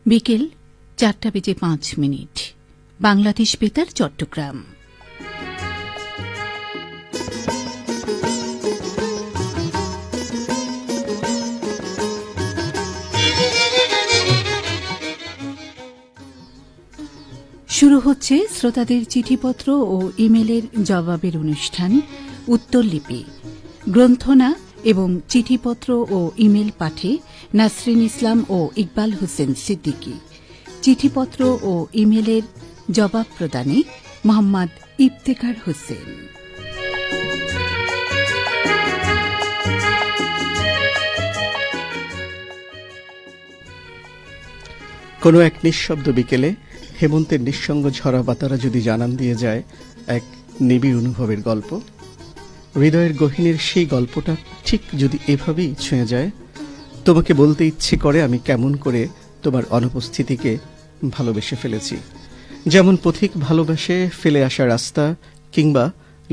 বিকেল 4:05 বাংলাদেশ বেতার চট্টগ্রাম। শুরু হচ্ছে শ্রোতাদের চিঠিপত্র ও ইমেলের জবাবের অনুষ্ঠান উত্তরলিপি। গ্রন্থনা এবং চিঠিপত্র ও ইমেল পাঠে নাসরিন ইসলাম ও ইকবাল হোসেন সিদ্দিকী। চিঠিপত্র ও ইমেলের জবাব প্রদানে মোহাম্মদ ইফতেখার হোসেন। কোনো এক নিঃশব্দ বিকেলে হেমন্তের নিঃসঙ্গ ঝরা বাতারা যদি জানান দিয়ে যায় এক নিবিড় অনুভবের গল্প, হৃদয়ের গহীনের সেই গল্পটা ঠিক যদি এভাবেই ছুঁয়ে যায়, তোমাকে বলতে ইচ্ছে করে আমি কেমন করে তোমার অনুপস্থিতিকে ভালোবেসে ফেলেছি। যেমন পথিক ভালোবেসে ফেলে আসা রাস্তা, কিংবা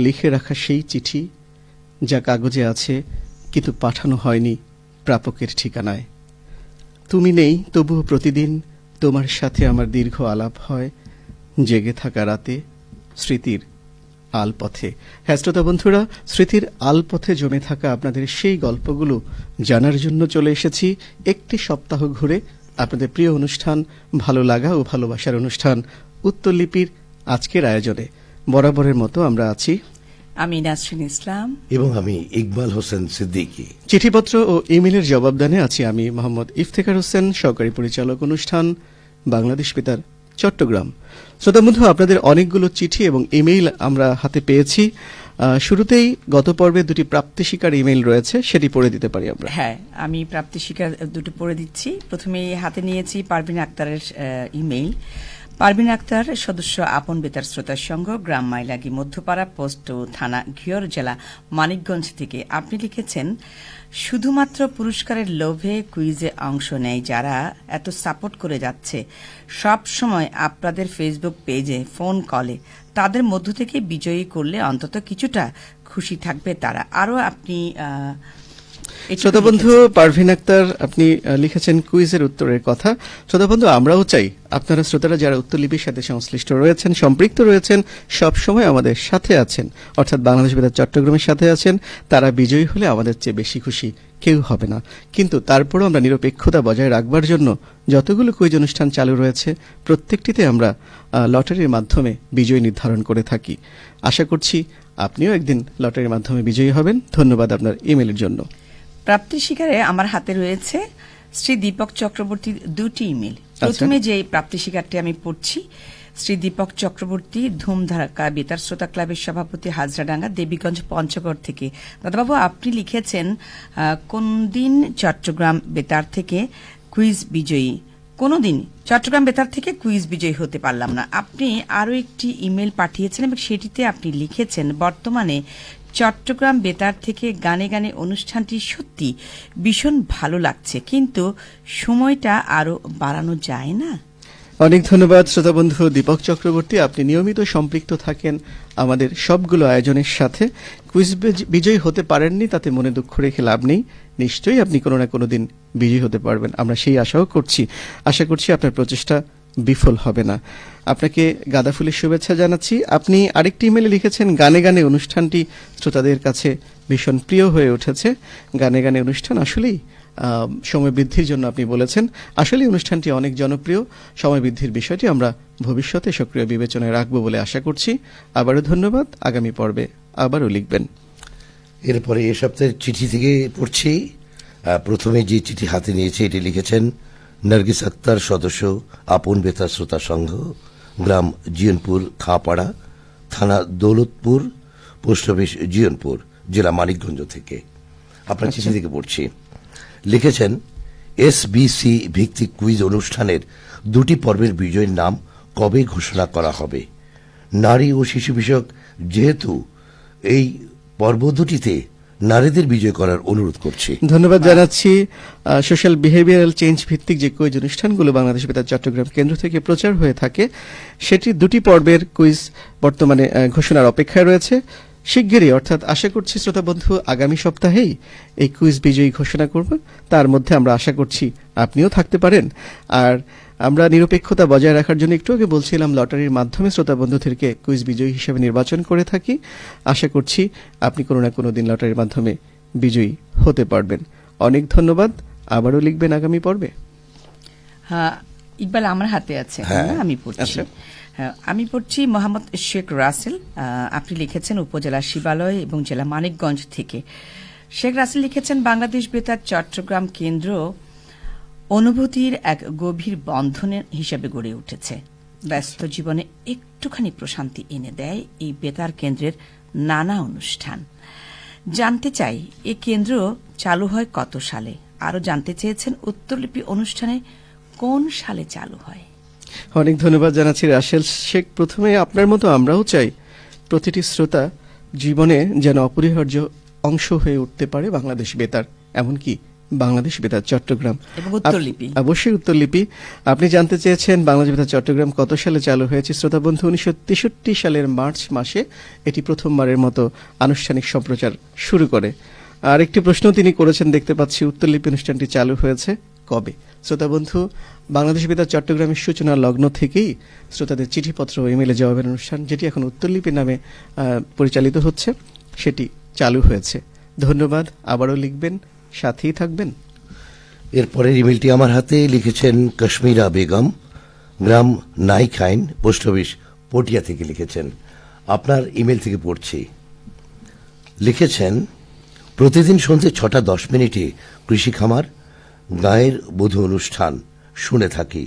লিখে রাখা সেই চিঠি যা কাগজে আছে কিন্তু পাঠানো হয়নি প্রাপকের ঠিকানায়। তুমি নেই, তবুও প্রতিদিন তোমার সাথে আমার দীর্ঘ আলাপ হয় জেগে থাকা রাতে স্মৃতির আলপথে। হ্যাঁ শ্রোতা বন্ধুরা, স্মৃতির আলপথে জমে থাকা আপনাদের সেই গল্পগুলো জানার জন্য চলে এসেছি একটি সপ্তাহ ঘুরে আপনাদের প্রিয় অনুষ্ঠান ভালো লাগা ও ভালোবাসার অনুষ্ঠান উত্তরলিপির আজকের আয়োজনে। বরাবরের মতো আমরা আছি আমি নাসরিন ইসলাম এবং আমি ইকবাল হোসেন সিদ্দিকী। চিঠিপত্র ও ইমেলের জবাবদানে আছি আমি মোহাম্মদ ইফতেখার হোসেন, সহকারী পরিচালক অনুষ্ঠান বাংলাদেশ বেতার চট্টগ্রাম। শ্রোতা বন্ধু, আপনাদের অনেকগুলো চিঠি এবং ইমেইল আমরা হাতে পেয়েছি। শুরুতেই গত পর্বে দুটি প্রাপ্তি স্বীকার ইমেইল রয়েছে, সেটি পড়ে দিতে পারি আমরা। হ্যাঁ, আমি প্রাপ্তি স্বীকার দুটো পড়ে দিচ্ছি। প্রথমে হাতে নিয়েছি পারভিন আক্তারের ইমেইল। পারভিন আক্তার সদস্য আপন বেতার শ্রোতা সংঘ, গ্রাম মাইলাগি, মধ্যপাড়া, পোস্ট ও থানা, ঘিওর, জেলা মানিকগঞ্জ থেকে। আপনি লিখেছেন, শুধুমাত্র পুরস্কারের লোভে কুইজে অংশ নেয় যারা এত সাপোর্ট করে যাচ্ছে সব সময় আপনাদের ফেসবুক পেজে, ফোন কলে, তাদের মধ্য থেকে বিজয়ী করলে অন্তত কিছুটা খুশি থাকবে তারা। আরও আপনি শ্রোতা বন্ধু পারভিন আক্তার, আপনি লিখেছেন কুইজের উত্তরের কথা। শ্রোতা বন্ধু, আমরাও চাই আপনারা শ্রোতারা যারা উত্তরলিপির সাথে সংশ্লিষ্ট রয়েছেন, সম্পৃক্ত রয়েছেন, সব সময় আমাদের সাথে আছেন, অর্থাৎ বাংলাদেশ বেতার চট্টগ্রামের সাথে আছেন, তারা বিজয়ী হলে আমাদের চেয়ে বেশি খুশি কেউ হবে না। কিন্তু তারপরও আমরা নিরপেক্ষতা বজায় রাখবার জন্য যতগুলো কুইজ অনুষ্ঠান চালু রয়েছে প্রত্যেকটিতে আমরা লটারির মাধ্যমে বিজয়ী নির্ধারণ করে থাকি। আশা করছি আপনিও একদিন লটারির মাধ্যমে বিজয়ী হবেন। ধন্যবাদ আপনার ইমেলের জন্য। প্রাপ্তি স্বীকারে আমার হাতে রয়েছে শ্রী দীপক চক্রবর্তীর দুটি ইমেল। প্রথমে যে প্রাপ্তি স্বীকারটি আমি পড়ছি, শ্রী দীপক চক্রবর্তী, ধুমধারাকা বেতার শ্রোতা ক্লাবের সভাপতি, হাজরাডাঙ্গা, দেবীগঞ্জ, পঞ্চগড় থেকে। দাদাবাবু, আপনি লিখেছেন, কোন দিন চট্টগ্রাম বেতার থেকে কুইজ বিজয়ী, কোনদিন চট্টগ্রাম বেতার থেকে কুইজ বিজয়ী হতে পারলাম না। আপনি আরও একটি ইমেল পাঠিয়েছেন এবং সেটিতে আপনি লিখেছেন, বর্তমানে চট্টগ্রাম বেতার থেকে গানে গানে অনুষ্ঠানটি সত্যি ভীষণ ভালো লাগছে, কিন্তু সময়টা আরো বাড়ানো যায় না? অনেক ধন্যবাদ শ্রোতা বন্ধু দীপক চক্রবর্তী, আপনি নিয়মিত সম্পৃক্ত থাকেন আমাদের সবগুলো আয়োজনের সাথে। কুইজ বিজয়ী হতে পারেননি তাতে মনে দুঃখ রেখে লাভ নেই, নিশ্চয়ই আপনি কোনো না কোনো দিন বিজয়ী হতে পারবেন, আমরা সেই আশাও করছি। আশা করছি আপনার প্রচেষ্টা বিফল হবে না। আপনাকে গাঁদা ফুলের শুভেচ্ছা জানাচ্ছি। আপনি আরেকটি ইমেলে লিখেছেন, গানে গানে অনুষ্ঠানটি শ্রোতাদের কাছে ভীষণ প্রিয় হয়ে উঠেছে। গানে গানে অনুষ্ঠান আসলেই সময় বৃদ্ধির জন্য আপনি বলেছেন, আসলে অনুষ্ঠানটি অনেক জনপ্রিয়। সময় বৃদ্ধির বিষয়টি আমরা ভবিষ্যতে সক্রিয় বিবেচনায় রাখব বলে আশা করছি। আবারও ধন্যবাদ। আগামী পর্বে আবারও লিখবেন। এরপরে এ সপ্তাহের চিঠি থেকে পড়ছি। প্রথমে যে চিঠি হাতে নিয়েছে এটি লিখেছেন নার্গিস আক্তার, সদস্য আপন বেতার শ্রোতা সংঘ, গ্রাম জিয়নপুর, খাঁপাড়া, থানা দৌলতপুর, পোস্ট অফিস জিয়নপুর, জেলা মানিকগঞ্জ থেকে। আপনার চিঠি থেকে পড়ছি। লিখেছেন, এসবিসি ভিত্তিক কুইজ অনুষ্ঠানের দুটি পর্বের বিজয়ীর নাম কবে ঘোষণা করা হবে? নারী ও শিশু বিষয়ক যেহেতু এই পর্ব দুটিতে নারীদের বিজয় করার অনুরোধ করছি। ধন্যবাদ জানাচ্ছি। সোশ্যাল বিহেভিয়ারাল চেঞ্জ ভিত্তিক যে কুইজ অনুষ্ঠানগুলো বাংলাদেশ বেতার চট্টগ্রাম কেন্দ্র থেকে প্রচার হয়ে থাকে, সেটি দুটি পর্বের কুইজ বর্তমানে ঘোষণার অপেক্ষায় রয়েছে। শিগগিরই, অর্থাৎ আশা করছি শ্রোতা বন্ধু আগামী সপ্তাহেই এই কুইজ বিজয়ী ঘোষণা করব। তার মধ্যে আমরা আশা করছি আপনিও থাকতে পারেন। আর আমরা নিরপেক্ষতা বজায় রাখার জন্য একটু আগে বলছিলাম লটারির মাধ্যমে শ্রোতা বন্ধুদেরকে কুইজ বিজয়ী হিসেবে নির্বাচন করে থাকি। আশা করছি আপনি কোনো না কোনো দিন লটারির মাধ্যমে বিজয়ী হতে পারবেন। অনেক ধন্যবাদ। আবারও লিখবেন আগামী পর্বে। হ্যাঁ, ইকবাল আমার হাতে আছে, আমি পড়ছি। আচ্ছা। হ্যাঁ, আমি পড়ছি মোহাম্মদ শেখ রাসেল। আপনি লিখেছেন উপজেলা শিবালয় এবং জেলা মানিকগঞ্জ থেকে। শেখ রাসেল লিখেছেন, বাংলাদেশ বেতার চট্টগ্রাম কেন্দ্র অনুভূতির এক গভীর বন্ধনের হিসেবে গড়ে উঠেছে। ব্যস্ত জীবনে একটুখানি প্রশান্তি এনে দেয় এই বেতার কেন্দ্রের নানা অনুষ্ঠান। জানতে চাই এ কেন্দ্র চালু হয় কত সালে? আরও জানতে চেয়েছেন উত্তরলিপি অনুষ্ঠানে কোন সালে চালু হয়। অনেক ধন্যবাদ জানাচ্ছি রাসেল শেখ। প্রথমে আপনার মতো আমরাও চাই প্রতিটি শ্রোতা জীবনে যেন অপরিহার্য অংশ হয়ে উঠতে পারে বাংলাদেশ বেতার, এমনকি বাংলাদেশ বেতার চট্টগ্রাম এবং উত্তরলিপি। অবশ্যই উত্তরলিপি। আপনি জানতে চেয়েছেন বাংলাদেশ বেতার চট্টগ্রাম কত সালে চালু হয়েছে। শ্রোতা বন্ধু, 1963 সালের মার্চ মাসে এটি প্রথমবারের মতো আনুষ্ঠানিক সম্প্রচার শুরু করে। আর একটি প্রশ্ন তিনি করেছেন দেখতে পাচ্ছি, উত্তরলিপি অনুষ্ঠানটি চালু হয়েছে কবে? শ্রোতা বন্ধু, বাংলাদেশ বেতার চট্টগ্রামের সূচনা লগ্ন থেকেই শ্রোতাদের চিঠিপত্র ও ইমেলে জবাবের অনুষ্ঠান, যেটি এখন উত্তরলিপি নামে পরিচালিত হচ্ছে, সেটি চালু হয়েছে। ধন্যবাদ। আবারও লিখবেন, সাথেই থাকবেন। এরপরের ইমেলটি আমার হাতে, লিখেছেন কাশ্মীরা বেগম, গ্রাম নাইখাইন, পোস্ট অফিস পটিয়া থেকে লিখেছেন। আপনার ইমেল থেকে পড়ছি। লিখেছেন, প্রতিদিন সন্ধ্যে 6:10 কৃষি খামার গায়ের বধূ অনুষ্ঠান শুনে থাকি,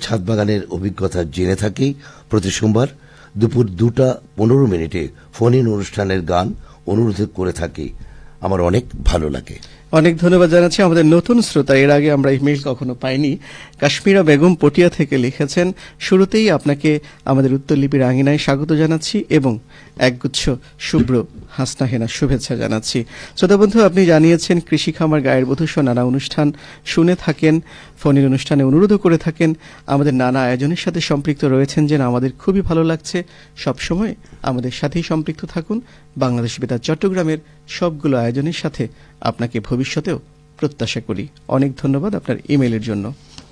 ছাদ বাগানের অভিজ্ঞতা জেনে থাকি। প্রতি সোমবার দুপুর 2:15 ফোন ইন অনুষ্ঠানের গান অনুরোধ করে থাকি। আমার অনেক ভালো লাগে। অনেক ধন্যবাদ জানাচ্ছি আমাদের নতুন শ্রোতা, এর আগে আমরা ইমেল কখনো পাইনি। কাশ্মীরা বেগম পটিয়া থেকে লিখেছেন, শুরুতেই আপনাকে আমাদের উত্তরলিপির আঙিনায় স্বাগত জানাচ্ছি এবং একগুচ্ছ শুভ্র হাসনা হেনা শুভেচ্ছা জানাচ্ছি। শ্রোতা বন্ধু, আপনি জানিয়েছেন কৃষি খামার গায়ের বধূ সহ নানা অনুষ্ঠান শুনে থাকেন, ফোনের অনুষ্ঠানে অনুরোধও করে থাকেন, আমাদের নানা আয়োজনের সাথে সম্পৃক্ত রয়েছেন, যেন আমাদের খুবই ভালো লাগছে। সবসময় আমাদের সাথেই সম্পৃক্ত থাকুন। বাংলাদেশ বেতার চট্টগ্রামের সবগুলো আয়োজনের সাথে আপনাকে ভবিষ্যতেও প্রত্যাশা করি। অনেক ধন্যবাদ আপনার ইমেলের জন্য।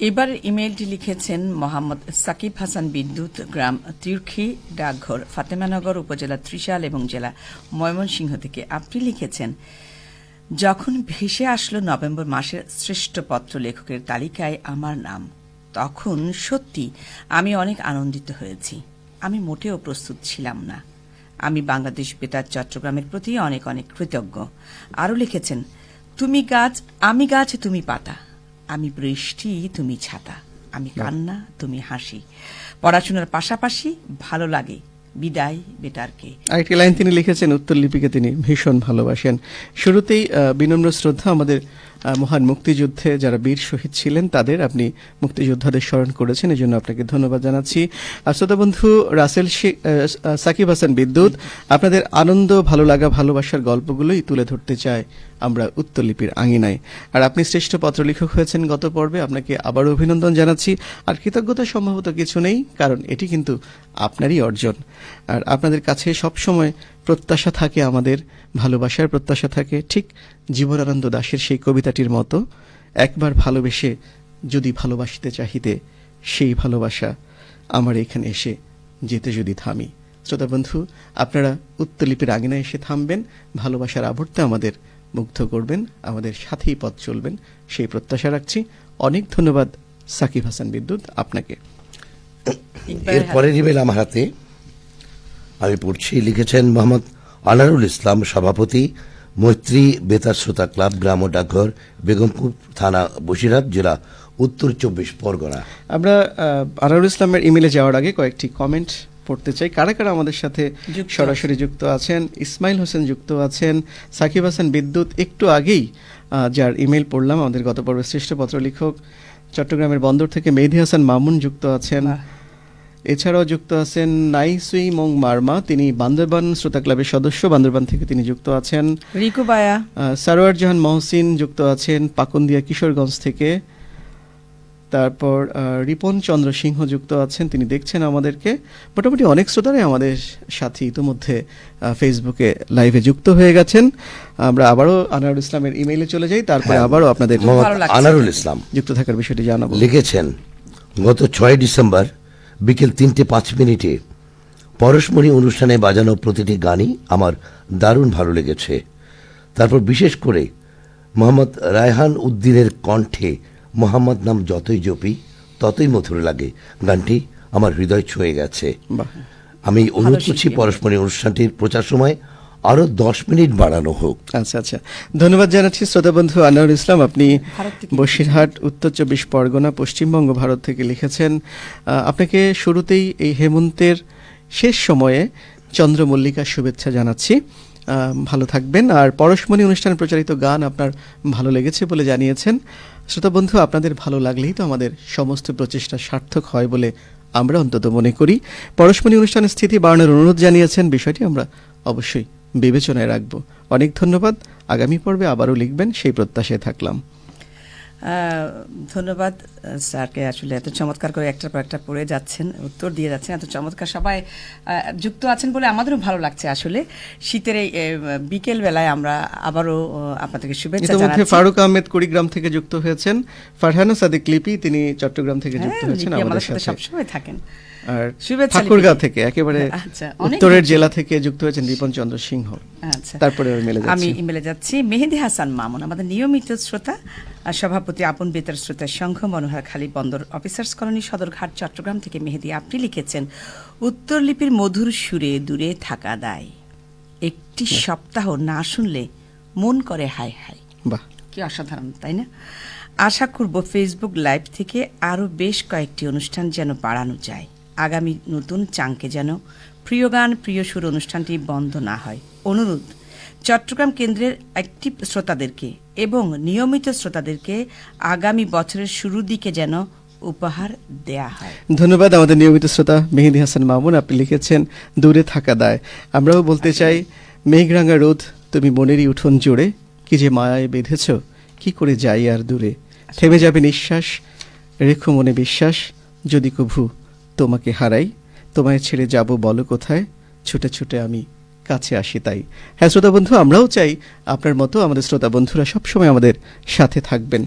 এবার ইমেলটি লিখেছেন মোহাম্মদ সাকিব হাসান বিদ্যুৎ, গ্রাম তীর্খী, ডাকঘর ফাতেমানগর, উপজেলা ত্রিশাল এবং জেলা ময়মনসিংহ থেকে। আপনি লিখেছেন, যখন ভেসে আসলো নভেম্বর মাসের শ্রেষ্ঠ পত্র লেখকের তালিকায় আমার নাম, তখন সত্যি আমি অনেক আনন্দিত হয়েছি। আমি মোটেও প্রস্তুত ছিলাম না। আমি বাংলাদেশ বেতার চট্টগ্রামের প্রতি অনেক অনেক কৃতজ্ঞ। আরও লিখেছেন, তুমি গাছ, আমি গাছ, তুমি পাতা, আমি বৃষ্টি, তুমি ছাতা, আমি কান্না, তুমি হাসি। পড়াশোনার পাশাপাশি ভালো লাগে। বিদায় বেতারকে। আরেকটি লাইন তিনি লিখেছেন, উত্তরলিপিকে তিনি ভীষণ ভালোবাসেন। শুরুতেই বিনম্র শ্রদ্ধা আমাদের মহান মুক্তিযুদ্ধে যারা বীর শহীদ ছিলেন তাদের, আপনি মুক্তিযোদ্ধাদের স্মরণ করেছেন, এই জন্য আপনাকে ধন্যবাদ জানাচ্ছি। আর শ্রোতা বন্ধু রাসেল সাকিব হাসান বিদ্যুৎ, আপনাদের আনন্দ, ভালো লাগা, ভালোবাসার গল্পগুলোই তুলে ধরতে চায় আমরা উত্তরলিপির আঙিনায়। আর আপনি শ্রেষ্ঠ পত্রলেখক হয়েছেন গত পর্বে, আপনাকে আবারও অভিনন্দন জানাচ্ছি। আর কৃতজ্ঞতা সম্ভবত কিছু নেই, কারণ এটি কিন্তু আপনারই অর্জন। আর আপনাদের কাছে সবসময় প্রত্যাশা থাকে, আমাদের ভালোবাসার প্রত্যাশা থাকে, ঠিক জীবনানন্দ দাশের সেই কবিতাটির মতো, একবার ভালোবেসে যদি ভালোবাসিতে চাহিতে, সেই ভালোবাসা আমার এখানে এসে যেতে যদি থামি। শ্রোতা বন্ধু, আপনারা উত্তরলিপির আঙিনায় এসে থামবেন, ভালোবাসার আবর্তে আমাদের মুগ্ধ করবেন, আমাদের সাথেই পথ চলবেন, সেই প্রত্যাশা রাখছি। অনেক ধন্যবাদ সাকিব হাসান বিদ্যুৎ আপনাকে। এরপরের ইমেল আমার হাতে, আমি পড়ছি। লিখেছেন মোহাম্মদ আনারুল ইসলাম, সভাপতি, মৈত্রী বেতার শ্রোতা ক্লাব, গ্রাম ও ডাকঘর, বেগমপুর থানা, বসিরহাট জেলা, উত্তর 24 পরগনা। আমরা আনারুল ইসলামের ইমেলে যাওয়ার আগে কয়েকটি কমেন্ট পড়তে চাই। কারা কারা আমাদের সাথে সরাসরি যুক্ত আছেন? ইসমাইল হোসেন যুক্ত আছেন, সাকিব হাসান বিদ্যুৎ একটু আগেই যার ইমেল পড়লাম, আমাদের গত পর্বের শ্রেষ্ঠ পত্রলেখক। চট্টগ্রামের বন্দর থেকে মেহেদী হাসান মামুন যুক্ত আছেন। এছাড়াও যুক্ত আছেন নাইসুই মং মার্মা, তিনি বান্দরবান শ্রোতা ক্লাবের সদস্য, বান্দরবান থেকে তিনি যুক্ত আছেন। রিকু বায়া, সারোয়ার জাহান মহসিন যুক্ত আছেন পাকুন্দিয়া কিশোরগঞ্জ থেকে। তারপর রিপন চন্দ্র সিংহ যুক্ত আছেন, তিনি দেখছেন আমাদেরকে। মোটামুটি অনেক শ্রোতারাই আমাদের সাথে ইতিমধ্যে ফেসবুকে লাইভে যুক্ত হয়ে গেছেন। আমরা আবারও আনারুল ইসলামের ইমেইলে চলে যাই, তারপরে আবারও আপনাদের মোহাম্মদ ভালো লাগছে। আনারুল ইসলাম যুক্ত থাকার বিষয়টি জানাবো। লিখেছেন, গত 6 ডিসেম্বর বিকেল 3:05 পরশমণি অনুষ্ঠানে বাজানো প্রতিটি গানই আমার দারুণ ভালো লেগেছে। তারপর বিশেষ করে মোহাম্মদ রায়হান উদ্দিনের কণ্ঠে মোহাম্মদ নাম যতই জপি ততই মধুর লাগে, গানটি আমার হৃদয় ছুঁয়ে গেছে। বাহ। আমি অনুরোধ করছি পরশমণি অনুষ্ঠানটির প্রচার সময় আরো 10 মিনিট বাড়ানো হোক। আচ্ছা আচ্ছা, ধন্যবাদ জানাচ্ছি শ্রোতা বন্ধু আনোয়ার ইসলাম। আপনি ভারত থেকে বসিরহাট, উত্তর 24 পরগনা, পশ্চিমবঙ্গ, ভারত থেকে লিখেছেন। আপনাকে শুরুতেই এই হেমন্তের শেষ সময়ে চন্দ্রমল্লিকার শুভেচ্ছা জানাচ্ছি। ভালো থাকবেন। আর পরশমণি অনুষ্ঠানে প্রচারিত গান আপনার ভালো লেগেছে বলে জানিয়েছেন। শ্রোতা বন্ধু, আপনাদের ভালো লাগলেই তো আমাদের সমস্ত প্রচেষ্টা সার্থক হয় বলে আমরা অন্তত মনে করি। পরশমণি অনুষ্ঠানের স্থিতি বাড়ানোর অনুরোধ জানিয়েছেন, বিষয়টি আমরা অবশ্যই বিবেচনায় রাখব। অনেক ধন্যবাদ। আগামী পর্বে আবারও লিখবেন সেই প্রত্যাশায় থাকলাম। ধন্যবাদ স্যারকে, আসলে এত চমৎকার করে একটার পর একটা পড়ে যাচ্ছেন, উত্তর দিয়ে যাচ্ছেন, এত চমৎকার সবাই যুক্ত আছেন বলে আমাদেরও ভালো লাগছে। আসলে শীতের এই বিকেল বেলায় আমরা আবারও আপনাদেরকে শুভেচ্ছা ইতিমধ্যে জানাচ্ছি। ফারুক আহমেদ কুড়িগ্রাম থেকে যুক্ত হয়েছেন। ফারহানা সাদিক লিপি, তিনি চট্টগ্রাম থেকে যুক্ত হ্যাঁ, হয়েছেন লিপি আমাদের আমাদের সাথে সাথে। সবসময় থাকেন। আর শুভেচ্ছা ঠাকুরগাঁও লিপি। থেকে একেবারে আচ্ছা, অনেক উত্তরের দূর জেলা থেকে যুক্ত হয়েছেন রিপন চন্দ্র সিংহ। আচ্ছা, তারপরে ইমেলে আমি যাচ্ছি। ইমেলে যাচ্ছি। মেহেদি হাসান মামুন, আমাদের নিয়মিত শ্রোতা, সভাপতি আপন বেতার শ্রোতা সংঘ, মনোহরখালী বন্দর অফিসার্স কলোনি, সদরঘাট, চট্টগ্রাম থেকে মেহেদি আপনি লিখেছেন, উত্তর লিপির মধুর সুরে দূরে থাকা দায়, একটি সপ্তাহ না শুনলে মন করে হায় হায়। বাহ, কি অসাধারণ, তাই না? আশা করব ফেসবুক লাইভ থেকে আরও বেশ কয়েকটি অনুষ্ঠান যেন বাড়ানো যায়। আগামী নতুন চাঙ্কে যেন প্রিয় গান প্রিয় সুর অনুষ্ঠানটি বন্ধ না হয়। অনুরোধ, চট্টগ্রাম কেন্দ্রের অ্যাক্টিভ শ্রোতাদেরকে এবং নিয়মিত শ্রোতাদেরকে আগামী বছরের শুরুর দিকে যেন উপহার দেয়া হয়। ধন্যবাদ আমাদের নিয়মিত শ্রোতা মেহেদি হাসান মামুন। আপনি লিখেছেন দূরে থাকা দায়। আমরাও বলতে চাই, মেঘরাঙা রোদ তুমি মনেরই উঠোন জুড়ে, কি যে মায়ায় বেঁধেছ, কি করে যাই আর দূরে, থেমে যাবে নিঃশ্বাস, রেখো মনে বিশ্বাস, যদি কভু তোমাকে হারাই, তোমায় ছেড়ে যাব বলো কোথায়, ছুটে ছুটে আমি কাছে আসি তাই। হ্যাঁ শ্রোতা বন্ধু, আমরাও চাই আপনার মতো আমাদের শ্রোতা বন্ধুরা সবসময় আমাদের সাথে থাকবেন।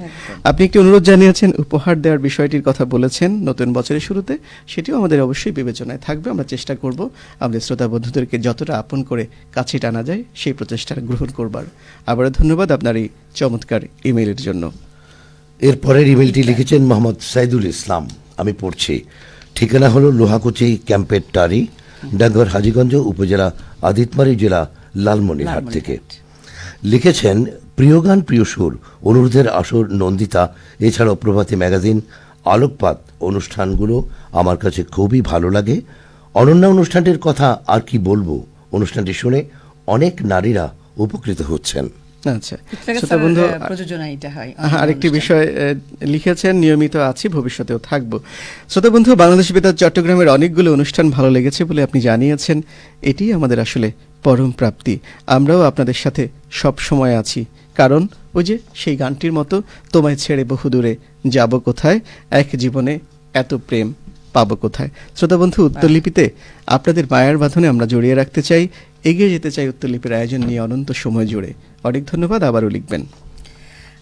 আপনি একটি অনুরোধ জানিয়েছেন, উপহার দেওয়ার বিষয়টির কথা বলেছেন নতুন বছরের শুরুতে, সেটিও আমাদের অবশ্যই বিবেচনায় থাকবে। আমরা চেষ্টা করব আমাদের শ্রোতা বন্ধুদেরকে যতটা আপন করে কাছে টানা যায় সেই প্রচেষ্টা গ্রহণ করবার। আবারও ধন্যবাদ আপনার এই চমৎকার ইমেইলের জন্য। এরপরের ইমেলটি লিখেছেন মোহাম্মদ সাইদুল ইসলাম, আমি পড়ছি। ঠিকানা হলো লোহাকুচি ক্যাম্পের টারি, ডাঙ্গর, হাজীগঞ্জ উপজেলা, আদিতমারি জেলা, লালমনিরহাট থেকে। লিখেছেন, প্রিয় গান প্রিয় সুর অনুরোধের আসর, নন্দিতা, এছাড়াও প্রভাতী ম্যাগাজিন, আলোকপাত অনুষ্ঠানগুলো আমার কাছে খুবই ভালো লাগে। অনন্য অনুষ্ঠানটির কথা আর কি বলবো, অনুষ্ঠানটি শুনে অনেক নারীরা উপকৃত হচ্ছেন। আচ্ছা শ্রোতা বন্ধু, প্রযোজনা এটা হয়। আরেকটি বিষয় লিখেছেন, নিয়মিত আছি, ভবিষ্যতেও থাকবো। শ্রোতা বন্ধু, বাংলাদেশ বেতার চট্টগ্রামের অনেকগুলো অনুষ্ঠান ভালো লেগেছে বলে আপনি জানিয়েছেন, এটি আমাদের আসলে পরম প্রাপ্তি। আমরাও আপনাদের সাথে সব সময় আছি, কারণ ওই যে সেই গানটির মতো, তোমায় ছেড়ে বহুদূরে যাব কোথায়, এক জীবনে এত প্রেম পাবো কোথায়। শ্রোতা বন্ধু, উত্তরলিপিতে আপনাদের মায়ার বাঁধনে আমরা জড়িয়ে রাখতে চাই, এগিয়ে যেতে চাই উত্তরলিপির আয়োজন নিয়ে অনন্ত সময় জুড়ে। অনেক ধন্যবাদ, আবারও লিখবেন।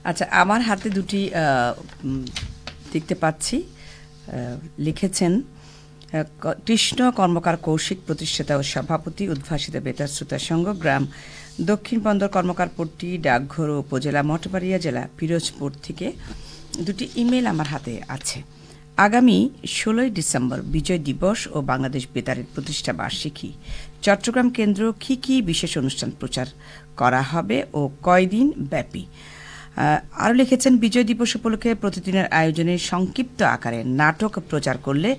আচ্ছা, আমার হাতে দুটি দেখতে পাচ্ছি। লিখেছেন কৃষ্ণ কর্মকার কৌশিক, প্রতিষ্ঠাতা ও সভাপতি, উদ্ভাসিত বেতার শ্রোতা সংঘ, গ্রাম দক্ষিণ বন্দর, কর্মকারপট্টি, ডাকঘর, উপজেলা মঠবাড়িয়া, জেলা পিরোজপুর থেকে। দুটি ইমেল আমার হাতে আছে। আগামী 16 ডিসেম্বর বিজয় দিবস ও বাংলাদেশ বেতারের প্রতিষ্ঠা বার্ষিকী। চট্টগ্রাম কেন্দ্র কী কী বিশেষ অনুষ্ঠান প্রচার করা হবে ও কয়দিন ব্যাপী। আরও লিখেছেন, বিজয় দিবস উপলক্ষে প্রতিদিনের আয়োজনে সংক্ষিপ্ত আকারে নাটক প্রচার করলে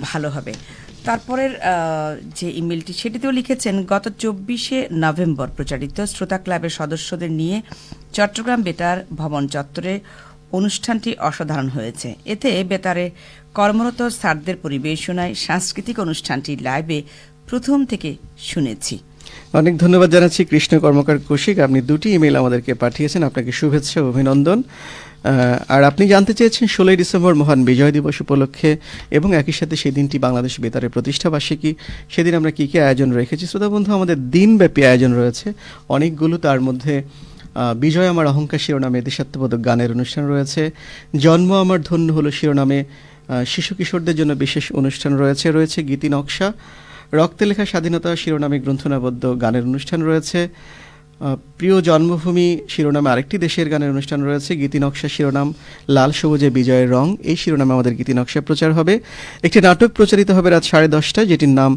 ভালো হবে। তারপরের যে ইমেলটি সেটিতেও লিখেছেন, গত 24 নভেম্বর প্রচারিত শ্রোতা ক্লাবের সদস্যদের নিয়ে চট্টগ্রাম বেতার ভবন চত্বরে অনুষ্ঠানটি অসাধারণ হয়েছে। এতে বেতারে কর্মরত স্যারদের পরিবেশনায় সাংস্কৃতিক অনুষ্ঠানটি লাইভে প্রথম থেকে শুনেছি। অনেক ধন্যবাদ জানাচ্ছি কৃষ্ণ কর্মকার কৌশিক, আপনি দুটি ইমেল আমাদেরকে পাঠিয়েছেন, আপনাকে শুভেচ্ছা ও অভিনন্দন। আর আপনি জানতে চেয়েছেন 16ই ডিসেম্বর মহান বিজয় দিবস উপলক্ষে এবং একই সাথে সেই দিনটি বাংলাদেশ বেতারের প্রতিষ্ঠা বার্ষিকী, সেদিন আমরা কী কী আয়োজন রেখেছি। শ্রোতা বন্ধু, আমাদের দিনব্যাপী আয়োজন রয়েছে অনেকগুলো, তার মধ্যে বিজয় আমার অহংকার শিরোনামে দেশাত্মবোধক গানের অনুষ্ঠান রয়েছে, জন্ম আমার ধন্য হলো শিরোনামে শিশু কিশোরদের জন্য বিশেষ অনুষ্ঠান রয়েছে, রয়েছে গীতি নকশা, রক্তে লেখা স্বাধীনতা শিরোনামে গ্রন্থনাবদ্ধ গানের অনুষ্ঠান রয়েছে, প্রিয় জন্মভূমি শিরোনামে আরেকটি দেশের গানের অনুষ্ঠান রয়েছে, গীতি নকশা শিরোনাম লাল সবুজে বিজয়ের রং, এই শিরোনামে আমাদের গীতি নকশা প্রচার হবে। একটি নাটক প্রচারিত হবে রাত 10:30টায়, যেটির নাম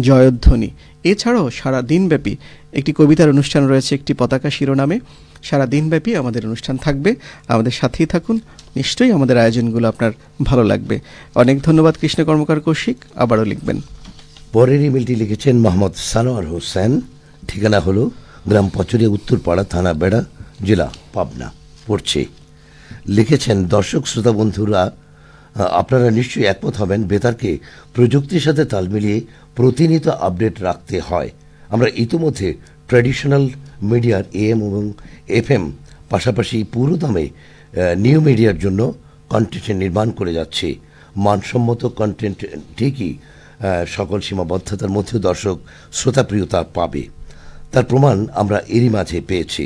জয়ধ্বনি। এছাড়াও সারা দিনব্যাপী একটি কবিতার অনুষ্ঠান রয়েছে একটি পতাকা শিরোনামে। সারা দিনব্যাপী আমাদের অনুষ্ঠান থাকবে, আমাদের সাথেই থাকুন, নিশ্চয়ই আমাদের আয়োজনগুলো আপনার ভালো লাগবে। অনেক ধন্যবাদ কৃষ্ণ কর্মকার কৌশিক, আবারও লিখবেন। পরের ইমেলটি লিখেছেন মোহাম্মদ সানোয়ার হোসেন, ঠিকানা হলো গ্রাম পচরিয়া, উত্তরপাড়া, থানা বেড়া, জেলা পাবনা। পড়ছে, লিখেছেন, দর্শক শ্রোতা বন্ধুরা, আপনারা নিশ্চয়ই একমত হবেন, বেতারকে প্রযুক্তির সাথে তাল মিলিয়ে প্রতিনিয়ত আপডেট রাখতে হয়। আমরা ইতিমধ্যে ট্র্যাডিশনাল মিডিয়ার AM এবং FM পাশাপাশি পুরোদমে নিউ মিডিয়ার জন্য কন্টেন্ট নির্মাণ করে যাচ্ছে। মানসম্মত কন্টেন্ট ঠিকই সকল সীমাবদ্ধতার মধ্যেও দর্শক শ্রোতাপ্রিয়তা পাবে, তার প্রমাণ আমরা এরই মাঝে পেয়েছি।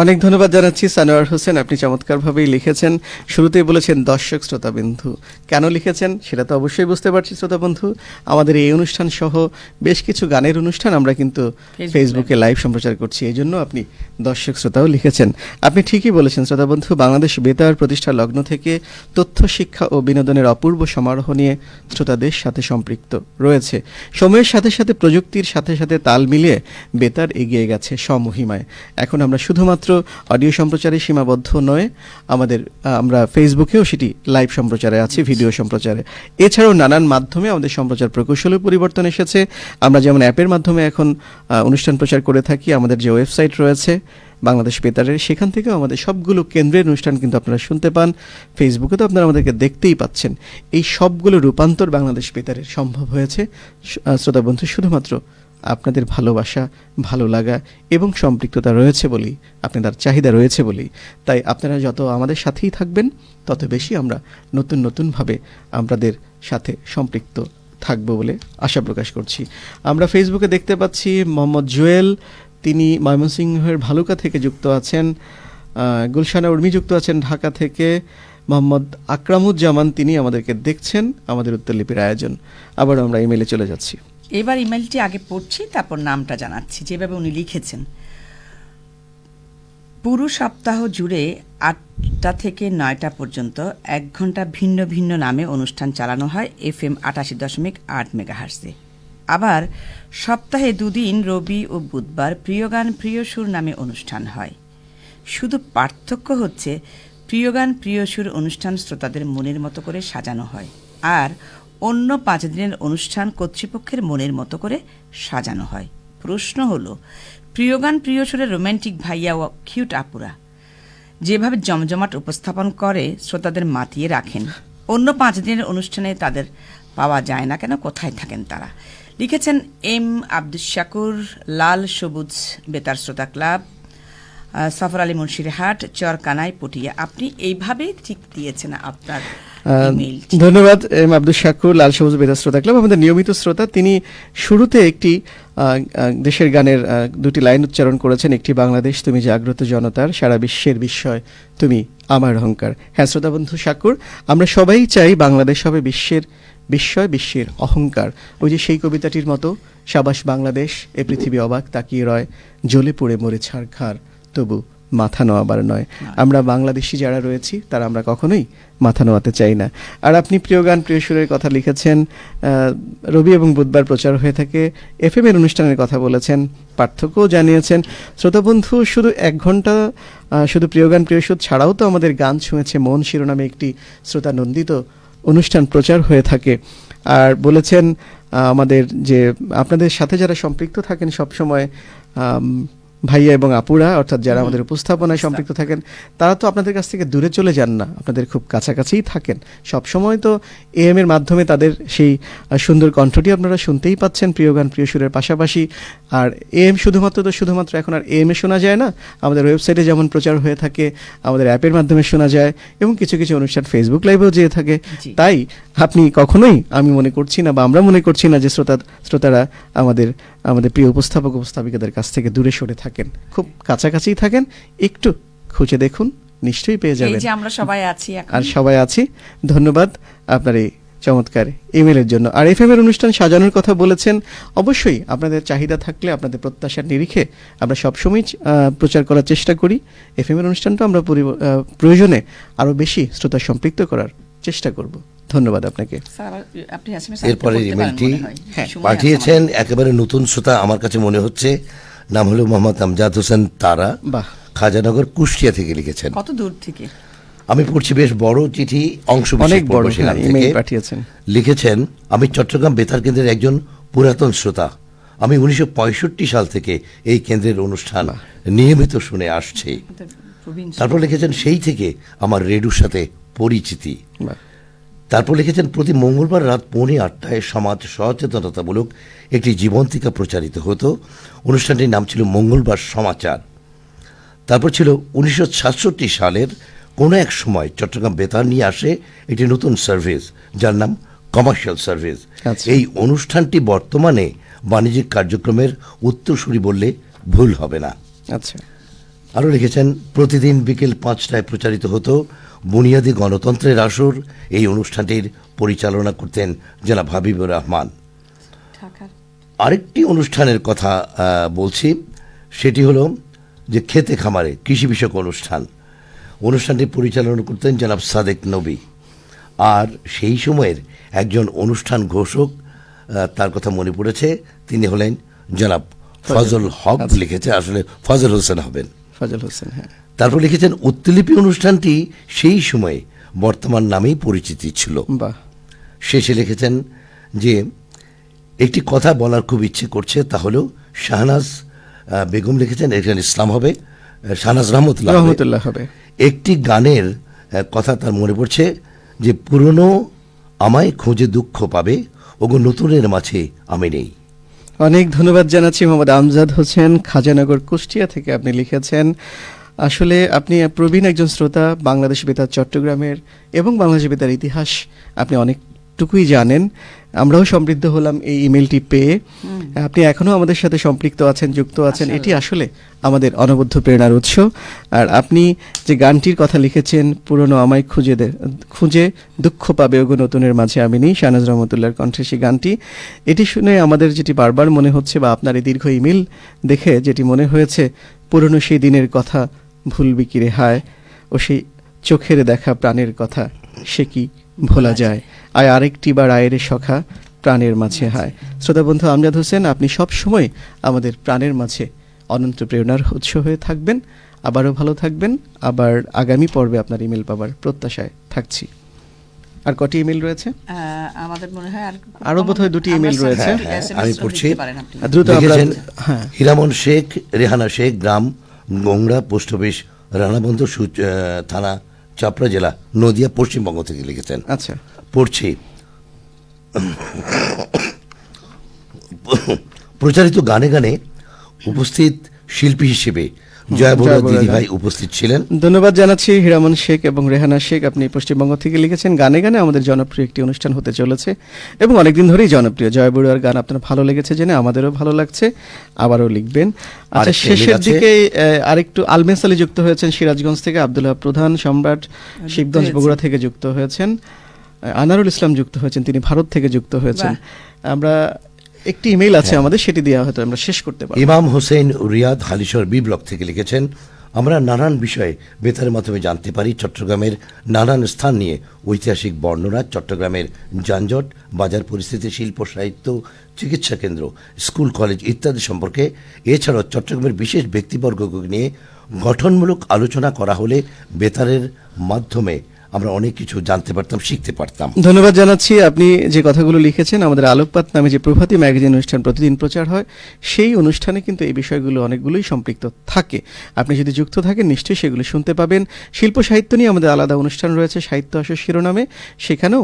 অনেক ধন্যবাদ জানাচ্ছি সানোয়ার হোসেন, আপনি চমৎকারভাবেই লিখেছেন। শুরুতেই বলেছেন দর্শক শ্রোতা বন্ধু, কেন লিখেছেন সেটা তো অবশ্যই বুঝতে পারছি শ্রোতা বন্ধু। আমাদের এই অনুষ্ঠান সহ বেশ কিছু গানের অনুষ্ঠান আমরা কিন্তু ফেসবুকে লাইভ সম্প্রচার করছি, এই জন্য আপনি দর্শক শ্রোতাও লিখেছেন। আপনি ঠিকই বলেছেন শ্রোতা বন্ধু, বাংলাদেশ বেতার প্রতিষ্ঠা লগ্ন থেকে তথ্য, শিক্ষা ও বিনোদনের অপূর্ব সমারোহ নিয়ে শ্রোতাদের সাথে সম্পৃক্ত রয়েছে। সময়ের সাথে সাথে প্রযুক্তির সাথে সাথে তাল মিলিয়ে বেতার এগিয়ে গেছে স্বমহিমায়। এখন আমরা শুধুমাত্র অডিও সম্প্রচারে সীমাবদ্ধ নয়, আমরা ফেসবুকেও সেটি লাইভ সম্প্রচারে আছি, ভিডিও সম্প্রচারে। এছাড়াও নানান মাধ্যমে আমাদের সম্প্রচার প্রকৌশলে পরিবর্তন এসেছে। আমরা যেমন অ্যাপের মাধ্যমে এখন অনুষ্ঠান প্রচার করে থাকি, আমাদের যে ওয়েবসাইট রয়েছে বাংলাদেশ বেতারের, সেখান থেকেও আমাদের সবগুলো কেন্দ্রের অনুষ্ঠান কিন্তু আপনারা শুনতে পান। ফেসবুকে তো আপনারা আমাদেরকে দেখতেই পাচ্ছেন। এই সবগুলো রূপান্তর বাংলাদেশ বেতারের সম্ভব হয়েছে শ্রোতা বন্ধু শুধুমাত্র আপনাদের ভালোবাসা, ভালো লাগা এবং সম্পৃক্ততা রয়েছে বলেই, আপনাদের চাহিদা রয়েছে বলেই। তাই আপনারা যত আমাদের সাথেই থাকবেন তত বেশি আমরা নতুনভাবে আপনাদের সাথে সম্পৃক্ত থাকবো বলে আশা প্রকাশ করছি। আমরা ফেসবুকে দেখতে পাচ্ছি মোহাম্মদ জুয়েল, তিনি ময়মনসিংহের ভালুকা থেকে যুক্ত আছেন। গুলশানা উর্মি যুক্ত আছেন ঢাকা থেকে। মোহাম্মদ আকরামুজ্জামান, তিনি আমাদেরকে দেখছেন আমাদের উত্তরলিপির আয়োজন। আবারও আমরা ইমেলে চলে যাচ্ছি। এবার ইমেলটি আগে পড়ছি, তারপর নামটা জানাচ্ছি। যেভাবে উনি লিখেছেন, পুরো সপ্তাহ জুড়ে 8টা থেকে 9টা পর্যন্ত 1 ঘন্টা ভিন্ন ভিন্ন নামে অনুষ্ঠান চালানো হয় FM 88.8 মেগাহার্টজে। আবার সপ্তাহে 2 দিন রবি ও বুধবার প্রিয় গান প্রিয় সুর নামে অনুষ্ঠান হয়। শুধু পার্থক্য হচ্ছে প্রিয় গান প্রিয় সুর অনুষ্ঠান শ্রোতাদের মনের মতো করে সাজানো হয়, আর অন্য 5 দিনের অনুষ্ঠান কর্তৃপক্ষের মনের মতো করে সাজানো হয়। প্রশ্ন হলো, প্রিয় গান প্রিয় সুরের রোম্যান্টিক ভাইয়া ও কিউট আপুরা যেভাবে জমজমাট উপস্থাপন করে শ্রোতাদের মাতিয়ে রাখেন, অন্য 5 দিনের অনুষ্ঠানে তাদের পাওয়া যায় না কেন? কোথায় থাকেন তারা? লিখেছেন M আব্দুস শাকুর, লাল সবুজ বেতার শ্রোতা ক্লাব, সফর আলী মুন্সিরহাট, চরকানাই, পটিয়া। আপনি এইভাবে ঠিক দিয়েছেন আপনার ইমেইল। ধন্যবাদ M আব্দুস শাকুর, লাল সবুজ বেতার শ্রোতা ক্লাব, আমাদের নিয়মিত শ্রোতা। তিনি শুরুতে একটি দেশের গানের 2টি লাইন উচ্চারণ করেছেন। একটি বাংলাদেশ তুমি জাগ্রত জনতার, সারা বিশ্বের বিস্ময় তুমি আমার অহংকার। হ্যাঁ শ্রোতা বন্ধু শাকুর, আমরা সবাই চাই বাংলাদেশ হবে বিশ্বের বিস্ময়, বিশ্বের অহংকার। ওই যে সেই কবিতাটির মতো, সাবাস বাংলাদেশ এ পৃথিবী অবাক তাকিয়ে রয়, জ্বলে পুড়ে মরে ছারখার তবু মাথা নোয়াবার নয়। আমরা বাংলাদেশি যারা রয়েছি তারা আমরা কখনোই মাথা নোয়াতে চাই না। আর আপনি প্রিয় গান প্রিয় সুরের কথা লিখেছেন, রবি এবং বুধবার প্রচার হয়ে থাকে। FM এর অনুষ্ঠানের কথা বলেছেন, পার্থক্যও জানিয়েছেন। শ্রোতা বন্ধু, শুধু 1 ঘন্টা শুধু প্রিয় গান প্রিয় সুর ছাড়াও তো আমাদের গান ছুঁয়েছে মন শিরোনামে একটি শ্রোতা নন্দিত অনুষ্ঠান প্রচার হয়ে থাকে। আর বলেছেন আমাদের যে আপনাদের সাথে যারা সম্পৃক্ত থাকেন সবসময়, ভাইয়া এবং আপুরা, অর্থাৎ যারা আমাদের উপস্থাপনায় সম্পৃক্ত থাকেন, তারা তো আপনাদের কাছ থেকে দূরে চলে যান না, আপনাদের খুব কাছাকাছিই থাকেন সব সময়। তো এএম এর মাধ্যমে তাদের সেই সুন্দর কণ্ঠটি আপনারা শুনতেই পাচ্ছেন, প্রিয় গান প্রিয় সুরের পাশাপাশি। আর এএম শুধুমাত্র এখন আর এএম এ শোনা যায় না, আমাদের ওয়েবসাইটে যেমন প্রচার হয়ে থাকে, আমাদের অ্যাপের মাধ্যমে শোনা যায়, এবং কিছু কিছু অনুষ্ঠান ফেসবুক লাইভেও যেয়ে থাকে। জি। তাই আপনি কখনোই, আমি মনে করছি না বা আমরা মনে করছি না যে শ্রোতারা আমাদের প্রিয় উপস্থাপিকাদের কাছ থেকে দূরে সরে থাকেন, খুব কাছাকাছিই থাকেন। একটু খুঁজে দেখুন, নিশ্চয়ই পেয়ে এই যাবেন। যে আমরা সবাই আছি এখন। আর সবাই আছি। ধন্যবাদ আপনার এই চমৎকার ইমেলের জন্য। আর এফএম এর অনুষ্ঠান সাজানোর কথা বলেছেন, অবশ্যই আপনাদের চাহিদা থাকলে, আপনাদের প্রত্যাশার নিরিখে আমরা সবসময় প্রচার করার চেষ্টা করি। এফএম এর অনুষ্ঠানটা আমরা প্রয়োজনে আরো বেশি শ্রোতা সম্পৃক্ত করার চেষ্টা করব। ধন্যবাদ আপনাকে। স্যার, আপনি SMS এরপরে করতে পারেন ইমেলটি মনে হয়। হ্যাঁ, সময় আছে পাঠিয়েছেন একেবারে নতুন শ্রোতা আমার কাছে মনে হচ্ছে, নাম হলো মোহাম্মদ আমজাদ হোসেন তারা, বাহ, খাজানগর কুষ্টিয়া থেকে লিখেছেন। আমাদের। কত দূর থেকে? আমি পড়ছি বেশ বড় চিঠি, অংশ অনেক বড় সেখান ইমেল থেকে পাঠিয়েছেন। লিখেছেন, আমি চট্টগ্রাম বেতার কেন্দ্রের একজন পুরাতন শ্রোতা। আমি 1965 সাল থেকে এই কেন্দ্রের অনুষ্ঠান নিয়মিত শুনে আসছি। আমাদের প্রবীণ তারপর লিখেছেন, সেই থেকে আমার রেডিওর সাথে পরিচিতি। বাহ, তারপর লিখেছেন, প্রতি মঙ্গলবার রাত 7:45 সমাজ সচেতনতামূলক একটি জীবন্তিকা প্রচারিত হতো। অনুষ্ঠানটির নাম ছিল মঙ্গলবার সমাচার। তারপর ছিল 1967 সালের কোনো এক সময় চট্টগ্রাম বেতার নিয়ে আসে একটি নতুন সার্ভিস, যার নাম কমার্শিয়াল সার্ভিস। আচ্ছা। এই অনুষ্ঠানটি বর্তমানে বাণিজ্যিক কার্যক্রমের উত্তরসূরি বললে ভুল হবে না। আচ্ছা, আরও লিখেছেন, প্রতিদিন বিকেল 5টায় প্রচারিত হতো বুনিয়াদী গণতন্ত্রের আসর। এই অনুষ্ঠানটির পরিচালনা করতেন জনাব হাবিবুর রহমান। ঢাকার। আরেকটি অনুষ্ঠানের কথা বলছি, সেটি হলো যে খেতে খামারে কৃষি বিষয়ক অনুষ্ঠানটি পরিচালনা করতেন জনাব সাদেক নবী। আর সেই সময়ের একজন অনুষ্ঠান ঘোষক, তার কথা মনে পড়েছে, তিনি হলেন জনাব ফজল হক। লিখেছে, আসলে ফজল হোসেন হবেন। ফজল হোসেন, হ্যাঁ। তারপর লিখেছেন, উত্তরলিপি অনুষ্ঠানটি সেই সময়ে বর্তমান নামেই পরিচিতি ছিল। বাহ, শেষে লিখেছেন যে একটি কথা বলার খুব ইচ্ছে করছে, তা হলো শাহনাজ বেগম লিখেছেন, এখানে ইসলাম হবে, শাহনাজ রহমতুল্লাহ হবে। একটি গানের কথা তার মনে পড়ছে, যে পুরনো আমায় খুঁজে দুঃখ পাবে, ওগো নতুনের মাঝে আমি নেই। অনেক ধন্যবাদ জানাচ্ছি মোহাম্মদ আমজাদ হোসেন, খাজানগর কুষ্টিয়া থেকে আপনি লিখেছেন। আসলে আপনি প্রবীণ একজন শ্রোতা, বাংলাদেশ বেতার চট্টগ্রামের এবং বাংলাদেশ বেতার ইতিহাস আপনি অনেকটুকুই জানেন। আমরাও সমৃদ্ধ হলাম এই ইমেলটি পেয়ে। আপনি এখনো আমাদের সাথে সম্পৃক্ত আছেন, যুক্ত আছেন, এটি আসলে আমাদের অনবদ্য প্রেরণার উৎস। আর আপনি যে গানটির কথা লিখেছেন, পুরনো আমায় খুঁজে দুঃখ পাবে ওগো নতুনের মাঝে আমি নেই, শাহনাজ রহমতুল্লাহর কণ্ঠে সেই গানটি, এটি শুনে আমাদের যেটি বারবার মনে হচ্ছে, বা আপনার এই দীর্ঘ ইমেল দেখে যেটি মনে হয়েছে, পুরনো সেই দিনের কথা ভুলবি কি রে হায়, ও সেই চোখের দেখা প্রাণের কথা সে কি ভোলা যায়, আয় আরেকটি বার আয়ের সখা প্রাণের মাঝে হায়। শ্রোতা বন্ধু আমজাদ হোসেন, আপনি সব সময় আমাদের প্রাণের মাঝে অনন্ত প্রেরণার উৎস হয়ে থাকবেন। আবারও ভালো থাকবেন। আবার আগামী পর্বে আপনার ইমেল পাবার প্রত্যাশায় থাকছি। আর কটি ইমেল রয়েছে? আমাদের মনে হয় আরো বোধহয় দুটি ইমেল রয়েছে। আমি পড়ছি। দ্রুত লিখেছেন, হীরামন শেখ, রেহানা শেখ, গ্রাম গোংড়া, পোস্ট অফিস রানাবন্ধ, থানা চাপড়া, জেলা নদিয়া, পশ্চিমবঙ্গ থেকে লিখেছেন। আচ্ছা, পড়ছি। প্রচারিত গানে গানে উপস্থিত শিল্পী হিসেবে জয়া বড়ুয়া দিদিভাই উপস্থিত ছিলেন। ধন্যবাদ জানাচ্ছি হীরামন শেখ এবং রেহানা শেখ, আপনি পশ্চিমবঙ্গ থেকে লিখেছেন। গানে গানে আমাদের জনপ্রিয় একটি অনুষ্ঠান হতে চলেছে এবং অনেকদিন ধরেই জনপ্রিয়। জয়া বড়ুয়ার গান আপনার ভালো লেগেছে জেনে আমাদেরও ভালো লাগছে, আবারও লিখবেন। আচ্ছা, শেষের দিকে আরেকটু আলমেস আলী যুক্ত হয়েছেন সিরাজগঞ্জ থেকে, আব্দুল্লাহ প্রধান সম্রাট শিবগঞ্জ বগুড়া থেকে যুক্ত হয়েছেন, আনারুল ইসলাম যুক্ত হয়েছেন, তিনি ভারত থেকে যুক্ত হয়েছেন। আমরা একটি ইমেল আছে আমাদের, সেটি দিয়ে হয়তো আমরা শেষ করতে পারি। ইমাম হোসেন রিয়াদ হালিশহর বি ব্লক থেকে লিখেছেন, আমরা নানান বিষয়ে বেতারের মাধ্যমে জানতে পারি চট্টগ্রামের নানান স্থান নিয়ে, ঐতিহাসিক বর্ণনা, চট্টগ্রামের যানজট, বাজার পরিস্থিতি, শিল্প সাহিত্য, চিকিৎসা কেন্দ্র, স্কুল কলেজ ইত্যাদি সম্পর্কে। এছাড়াও চট্টগ্রামের বিশেষ ব্যক্তিবর্গকে নিয়ে গঠনমূলক আলোচনা করা হলে বেতারের মাধ্যমে আমরা অনেক কিছু জানতে পারতাম, শিখতে পারতাম। ধন্যবাদ জানাচ্ছি। আপনি যে কথাগুলো লিখেছেন, আমাদের আলোকপাত নামে যে প্রভাতী ম্যাগাজিন অনুষ্ঠান প্রতিদিন প্রচার হয়, সেই অনুষ্ঠানে কিন্তু এই বিষয়গুলো অনেকগুলোই সম্পৃক্ত থাকে। আপনি যদি যুক্ত থাকেন নিশ্চয়ই সেগুলো শুনতে পাবেন। শিল্প সাহিত্য নিয়ে আমাদের আলাদা অনুষ্ঠান রয়েছে সাহিত্য আসর শিরোনামে, সেখানেও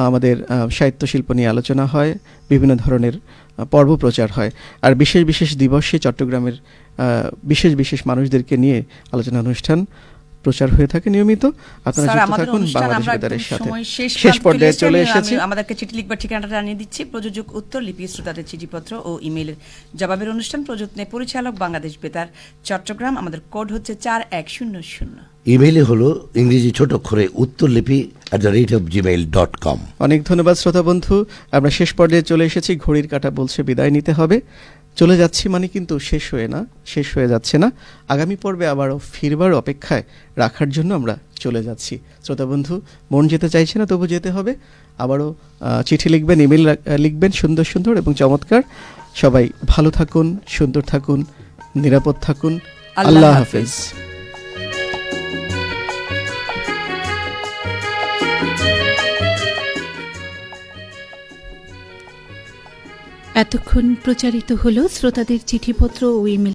আমাদের সাহিত্য শিল্প নিয়ে আলোচনা হয়, বিভিন্ন ধরনের পর্ব প্রচার হয়। আর বিশেষ বিশেষ দিবসে চট্টগ্রামের বিশেষ বিশেষ মানুষদেরকে নিয়ে আলোচনা অনুষ্ঠান প্রচার হয়ে থাকে নিয়মিত। আপনারা স্যার, যুক্ত আমাদের থাকুন অনুষ্ঠান বাংলাদেশ আমরা বেতারের একদম সাথে। সময় শেষ শেষ প্রান্তে পর্যায়ে চলে আমি এসেছি। আমাদেরকে চিঠি লিখবার ঠিকানাটা জানিয়ে দিচ্ছি। প্রযোজক উত্তর লিপি, শ্রোতাদের চিঠিপত্র ও ইমেইলের জবাবের অনুষ্ঠান, প্রযত্নে পরিচালক বাংলাদেশ বেতার চট্টগ্রাম। আমাদের কোড হচ্ছে 4100। ইমেইলে হলো ইংরেজি ছোট অক্ষরে uttorlipi@gmail.com। অনেক ধন্যবাদ শ্রোতা বন্ধু। আমরা শেষ পর্যায়ে চলে এসেছি। ঘড়ির কাঁটা বলছে বিদায় নিতে হবে। চলে যাচ্ছি মানে কিন্তু শেষ হয়ে যাচ্ছে না। আগামী পর্বে আবারও ফিরবার অপেক্ষায় রাখার জন্য আমরা চলে যাচ্ছি। শ্রোতা বন্ধু, মন যেতে চাইছে না, তবু যেতে হবে। আবারও চিঠি লিখবেন, ইমেল লিখবেন, সুন্দর সুন্দর এবং চমৎকার। সবাই ভালো থাকুন, সুন্দর থাকুন, নিরাপদ থাকুন। আল্লাহ হাফেজ। এতক্ষণ প্রচারিত হলো শ্রোতাদের চিঠিপত্র ও ইমেল